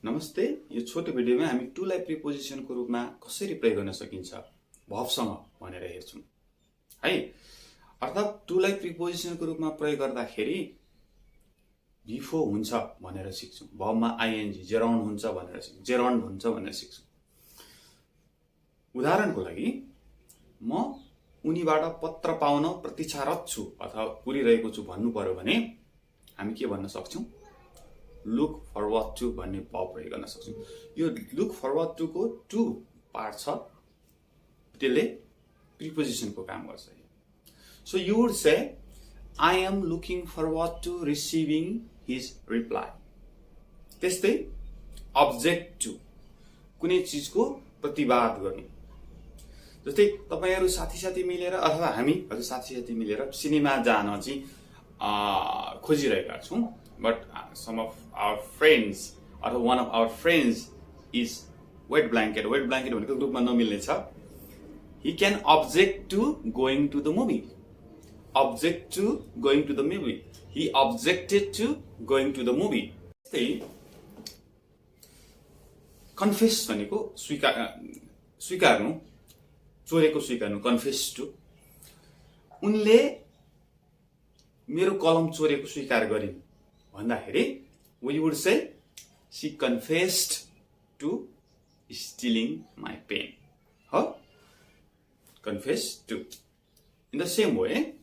नमस्ते, यो छोटो भिडियोमा हामी टु लाई प्रिपोजिसनको रूपमा कसरी प्रयोग गर्न सकिन्छ भर्बसँग भनेर हेर्छौं है। अर्थात् टु लाई प्रिपोजिसनको रूपमा प्रयोग गर्दाखेरि बिफोर हुन्छ भनेर सिक्छौं, भर्बमा आईएनजी जेराउन्ड हुन्छ भनेर सिक्छौं, जेराउन्ड हुन्छ भनेर सिक्छौं। उदाहरणको लागि म उनीबाट पत्र पाउन प्रतीक्षारत छु अथवा कुरिरहेको छु भन्नु पर्यो भने हामी के भन्न सक्छौं? लुक फरवर्ड टु भन्ने भाव प्रयोग गर्न सक्छौं। यो लुक फरवर्ड टु को टु पार्ट छ, त्यसले प्रिपोजिसनको काम गर्छ। So you would say I am looking forward to receiving his reply. त्यस्तै अब्जेक्ट टु कुनै चीजको प्रतिवाद गर्नु। जस्तै तपाईहरु साथी मिलेर अथवा हामी साथी मिलेर सिनेमा जान चाहिँ खोजिरहेका छौं, but some of our friends or one of our friends is wet blanket भनेको ग्रुपमा नमिल्ने छ। He can object to going to the movie. Object to going to the movie. He objected to going to the movie. Confess भनेको स्वीकार्नु, चोरेको स्वीकार्नु, confess to। उनले मेरो कलम चोरेको स्वीकार गरिन् भन्दाखेरि we would say she confessed to stealing my pen. Huh? Confessed to. In the same way,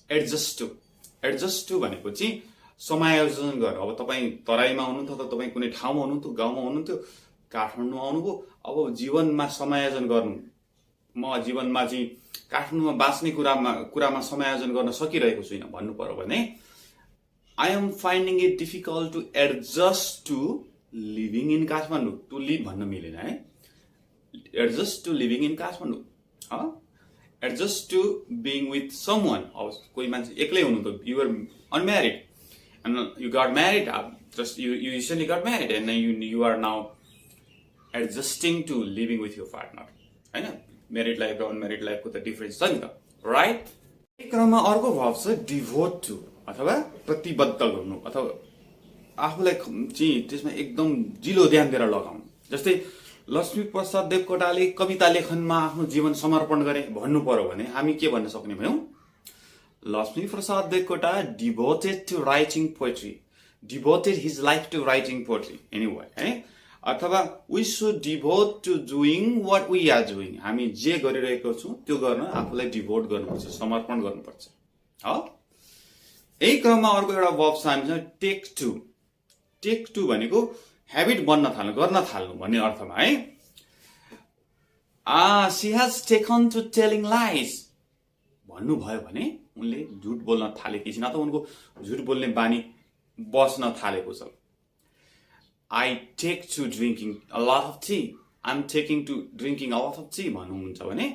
adjust to. Adjust to भनेको चाहिँ समायोजन गर्नु। अब तपाई तराईमा हुनुहुन्छ त तपाई कुनै ठाउँमा हुनुहुन्थ्यो, गाउँमा हुनुहुन्थ्यो, काठमाडौँमा आउनुभयो, अब जीवनमा समायोजन गर्नु। म जीवनमा चाहिँ काठमाडौँमा बाँच्ने कुरामा समायोजन गर्न सकिरहेको छुइनँ भन्नु पर्यो भने I am finding it difficult to adjust to living in Kathmandu. To live भन्नु मिलेन है। Adjust to living in Kathmandu. Adjust to being with someone. अब कोही मान्छे एक्लै हुनुहुन्छ, you were unmarried and you got married. Just you recently got married and you are now adjusting to living with your partner. हैन? Married life र unmarried life को त difference छ नि त, राइट? यही क्रममा अर्को भाव छ डिभोट टु अथवा प्रतिबद्ध गर्नु अथवा आफूलाई चाहिँ त्यसमा एकदम जिलो ध्यान दिएर लगाउनु। जस्तै लक्ष्मी प्रसाद देवकोटाले कविता लेखनमा आफ्नो जीवन समर्पण गरे भन्नु पर्यो भने हामी के भन्न सक्ने भयौं? Laxmi Prasad Devkota devoted to writing poetry, devoted his life to writing poetry anyway है। अथवा we should devote to doing what we are doing. हामी जे गरिरहेको छौं त्यो गर्न आफूलाई डिभोट गर्नुपर्छ, समर्पण गर्नुपर्छ। हो? यही क्रममा अर्को एउटा वर्ब छ हामीसँग टेक टु। टेक टु भनेको ह्याबिट बन्न थाल्नु, गर्न थाल्नु भन्ने अर्थमा है। She has taken to telling lies भन्नु भयो भने उनले झुट बोल्न थालेकी छिन् अथवा उनको झुट बोल्ने बानी बस्न थालेको छ। I take to drinking a lot of tea. I'm taking to drinking a lot of tea भन्नुहुन्छ भने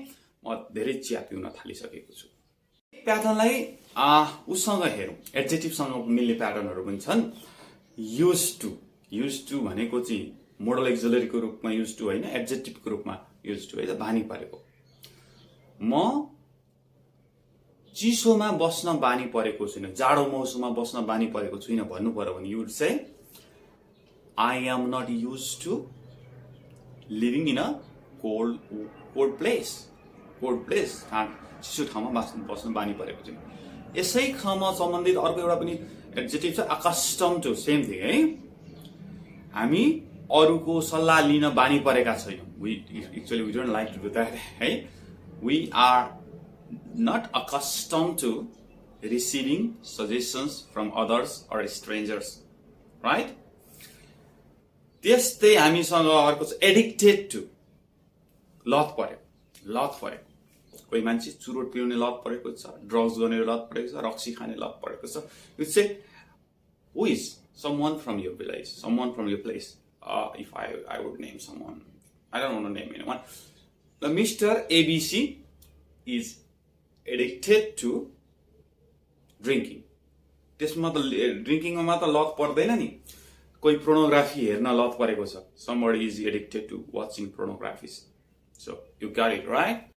म धेरै चिया पिउन थालिसकेको छु। प्याटर्नलाई उसँग हेरौं, एडजेक्टिभसँग मिल्ने प्याटर्नहरु पनि छन्। युज टु भनेको चाहिँ मोडल एक्सिलरीको रूपमा युज टु हैन, एडजेक्टिभको रूपमा युज टु है, बानी परेको। म चिसोमा बस्न बानी परेको छैन, जाडो मौसममा बस्न बानी परेको छैन भन्नु पर्यो भने you would say I am not used to living in a cold place. Cold place. चिसो ठाउँमा बस्न बानी परेको छैन। यसै क्रममा सम्बन्धित अर्को एउटा पनि एडजेक्टिभ छ accustomed to, सेम थिङ है। हामी अरूको सल्लाह लिन बानी परेका छैनौं। We don't like to do that है। We are not accustomed to receiving suggestions from others or strangers. Right? त्यस्तै हामीसँग अर्को छ एडिक्टेड टु, लत पर्यो। कोही मान्छे चुरोट पिउने लत परेको छ, ड्रग्स गर्ने लत परेको छ, रक्सी खाने लत परेको छ। You say who is someone from your village, someone from your place. If I would name someone, I don't want to name anyone. The Mr. ABC is addicted to drinking. त्यसमा त ड्रिंकिङमा मात्र लत पर्दैन नि, कोही pornography हेर्न लत परेको छ। Somebody is addicted to watching pornography. So you got it right?